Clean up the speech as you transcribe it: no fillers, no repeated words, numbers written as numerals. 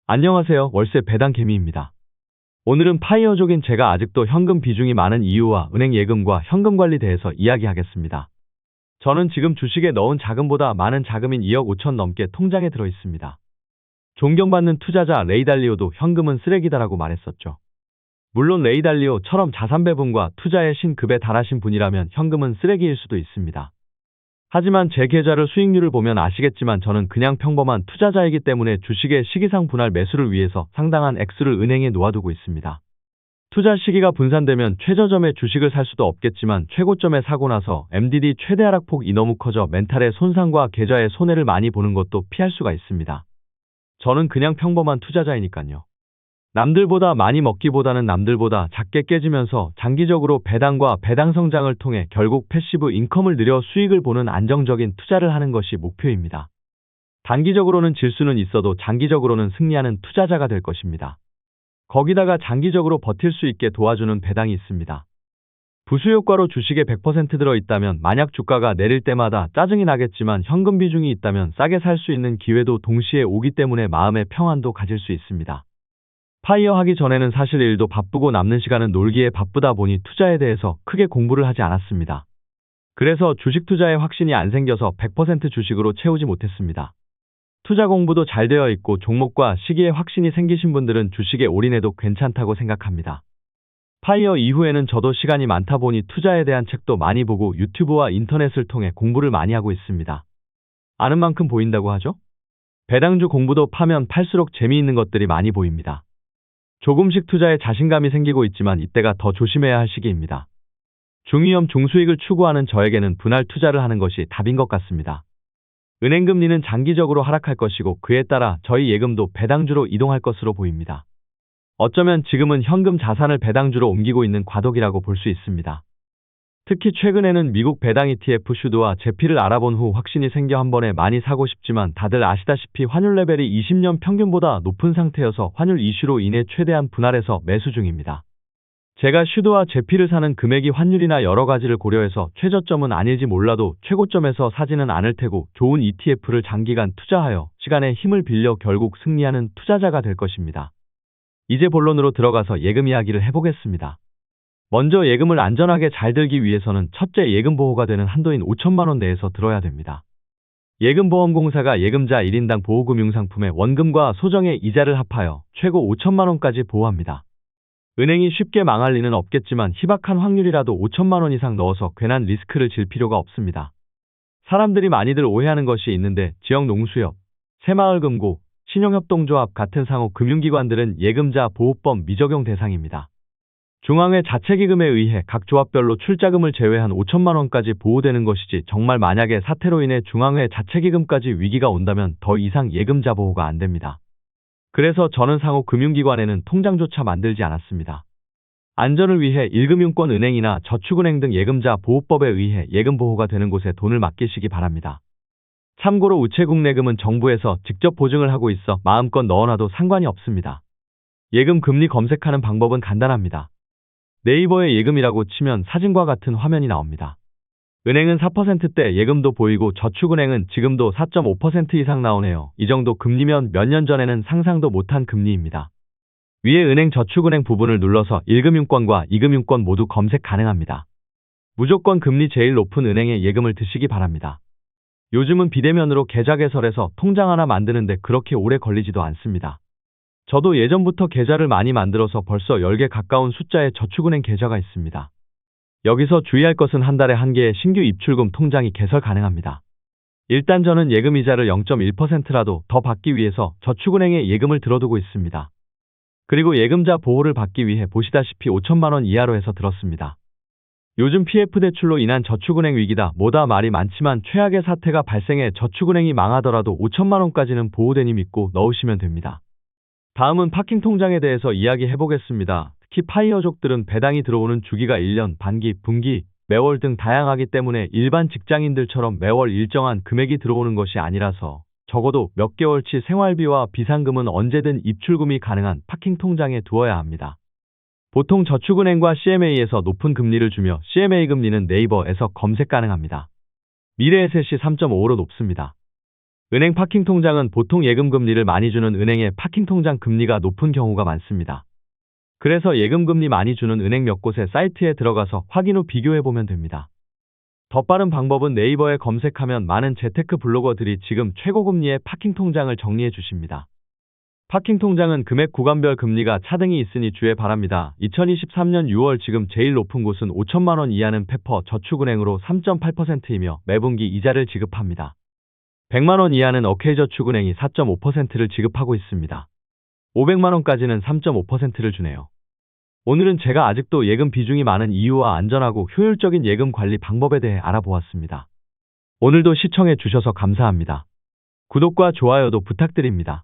안녕하세요. 월세 배당 개미입니다. 오늘은 파이어족인 제가 아직도 현금 비중이 많은 이유와 은행 예금과 현금 관리 대해서 이야기하겠습니다. 저는 지금 주식에 넣은 자금보다 많은 자금인 2억 5천 넘게 통장에 들어 있습니다. 존경받는 투자자 레이 달리오도 현금은 쓰레기다라고 말했었죠. 물론 레이 달리오처럼 자산 배분과 투자의 신급에 달하신 분이라면 현금은 쓰레기일 수도 있습니다. 하지만 제 계좌를 수익률을 보면 아시겠지만 저는 그냥 평범한 투자자이기 때문에 주식의 시기상 분할 매수를 위해서 상당한 액수를 은행에 놓아두고 있습니다. 투자 시기가 분산되면 최저점에 주식을 살 수도 없겠지만 최고점에 사고 나서 MDD 최대 하락폭이 너무 커져 멘탈의 손상과 계좌의 손해를 많이 보는 것도 피할 수가 있습니다. 저는 그냥 평범한 투자자이니까요. 남들보다 많이 먹기보다는 남들보다 작게 깨지면서 장기적으로 배당과 배당 성장을 통해 결국 패시브 인컴을 늘려 수익을 보는 안정적인 투자를 하는 것이 목표입니다. 단기적으로는 질 수는 있어도 장기적으로는 승리하는 투자자가 될 것입니다. 거기다가 장기적으로 버틸 수 있게 도와주는 배당이 있습니다. 부수효과로 주식에 100% 들어있다면 만약 주가가 내릴 때마다 짜증이 나겠지만 현금 비중이 있다면 싸게 살 수 있는 기회도 동시에 오기 때문에 마음의 평안도 가질 수 있습니다. 파이어 하기 전에는 사실 일도 바쁘고 남는 시간은 놀기에 바쁘다 보니 투자에 대해서 크게 공부를 하지 않았습니다. 그래서 주식 투자에 확신이 안 생겨서 100% 주식으로 채우지 못했습니다. 투자 공부도 잘 되어 있고 종목과 시기에 확신이 생기신 분들은 주식에 올인해도 괜찮다고 생각합니다. 파이어 이후에는 저도 시간이 많다 보니 투자에 대한 책도 많이 보고 유튜브와 인터넷을 통해 공부를 많이 하고 있습니다. 아는 만큼 보인다고 하죠? 배당주 공부도 파면 팔수록 재미있는 것들이 많이 보입니다. 조금씩 투자에 자신감이 생기고 있지만 이때가 더 조심해야 할 시기입니다. 중위험 중수익을 추구하는 저에게는 분할 투자를 하는 것이 답인 것 같습니다. 은행금리는 장기적으로 하락할 것이고 그에 따라 저희 예금도 배당주로 이동할 것으로 보입니다. 어쩌면 지금은 현금 자산을 배당주로 옮기고 있는 과도기라고 볼 수 있습니다. 특히 최근에는 미국 배당 ETF 슈드와 제피를 알아본 후 확신이 생겨 한 번에 많이 사고 싶지만 다들 아시다시피 환율 레벨이 20년 평균보다 높은 상태여서 환율 이슈로 인해 최대한 분할해서 매수 중입니다. 제가 슈드와 제피를 사는 금액이 환율이나 여러 가지를 고려해서 최저점은 아닐지 몰라도 최고점에서 사지는 않을 테고 좋은 ETF를 장기간 투자하여 시간의 힘을 빌려 결국 승리하는 투자자가 될 것입니다. 이제 본론으로 들어가서 예금 이야기를 해보겠습니다. 먼저 예금을 안전하게 잘 들기 위해서는 첫째 예금 보호가 되는 한도인 5천만 원 내에서 들어야 됩니다. 예금보험공사가 예금자 1인당 보호금융상품의 원금과 소정의 이자를 합하여 최고 5천만 원까지 보호합니다. 은행이 쉽게 망할 리는 없겠지만 희박한 확률이라도 5천만 원 이상 넣어서 괜한 리스크를 질 필요가 없습니다. 사람들이 많이들 오해하는 것이 있는데 지역농수협, 새마을금고, 신용협동조합 같은 상호 금융기관들은 예금자 보호법 미적용 대상입니다. 중앙회 자체기금에 의해 각 조합별로 출자금을 제외한 5천만 원까지 보호되는 것이지 정말 만약에 사태로 인해 중앙회 자체기금까지 위기가 온다면 더 이상 예금자 보호가 안 됩니다. 그래서 저는 상호 금융기관에는 통장조차 만들지 않았습니다. 안전을 위해 1금융권 은행이나 저축은행 등 예금자 보호법에 의해 예금 보호가 되는 곳에 돈을 맡기시기 바랍니다. 참고로 우체국내금은 정부에서 직접 보증을 하고 있어 마음껏 넣어놔도 상관이 없습니다. 예금 금리 검색하는 방법은 간단합니다. 네이버에 예금이라고 치면 사진과 같은 화면이 나옵니다. 은행은 4%대 예금도 보이고 저축은행은 지금도 4.5% 이상 나오네요. 이 정도 금리면 몇 년 전에는 상상도 못한 금리입니다. 위에 은행 저축은행 부분을 눌러서 1금융권과 2금융권 모두 검색 가능합니다. 무조건 금리 제일 높은 은행에 예금을 드시기 바랍니다. 요즘은 비대면으로 계좌 개설해서 통장 하나 만드는데 그렇게 오래 걸리지도 않습니다. 저도 예전부터 계좌를 많이 만들어서 벌써 10개 가까운 숫자의 저축은행 계좌가 있습니다. 여기서 주의할 것은 한 달에 한 개의 신규 입출금 통장이 개설 가능합니다. 일단 저는 예금 이자를 0.1%라도 더 받기 위해서 저축은행에 예금을 들어두고 있습니다. 그리고 예금자 보호를 받기 위해 보시다시피 5천만 원 이하로 해서 들었습니다. 요즘 PF 대출로 인한 저축은행 위기다 뭐다 말이 많지만 최악의 사태가 발생해 저축은행이 망하더라도 5천만 원까지는 보호되니 믿고 넣으시면 됩니다. 다음은 파킹 통장에 대해서 이야기해보겠습니다. 특히 파이어족들은 배당이 들어오는 주기가 1년, 반기, 분기, 매월 등 다양하기 때문에 일반 직장인들처럼 매월 일정한 금액이 들어오는 것이 아니라서 적어도 몇 개월치 생활비와 비상금은 언제든 입출금이 가능한 파킹 통장에 두어야 합니다. 보통 저축은행과 CMA에서 높은 금리를 주며 CMA 금리는 네이버에서 검색 가능합니다. 미래에셋이 3.55로 높습니다. 은행 파킹 통장은 보통 예금 금리를 많이 주는 은행의 파킹 통장 금리가 높은 경우가 많습니다. 그래서 예금 금리 많이 주는 은행 몇 곳의 사이트에 들어가서 확인 후 비교해 보면 됩니다. 더 빠른 방법은 네이버에 검색하면 많은 재테크 블로거들이 지금 최고 금리의 파킹 통장을 정리해 주십니다. 파킹 통장은 금액 구간별 금리가 차등이 있으니 주의 바랍니다. 2023년 6월 지금 제일 높은 곳은 5천만 원 이하는 페퍼 저축은행으로 3.8%이며 매분기 이자를 지급합니다. 100만 원 이하는 어케이저축은행이 4.5%를 지급하고 있습니다. 500만 원까지는 3.5%를 주네요. 오늘은 제가 아직도 예금 비중이 많은 이유와 안전하고 효율적인 예금 관리 방법에 대해 알아보았습니다. 오늘도 시청해 주셔서 감사합니다. 구독과 좋아요도 부탁드립니다.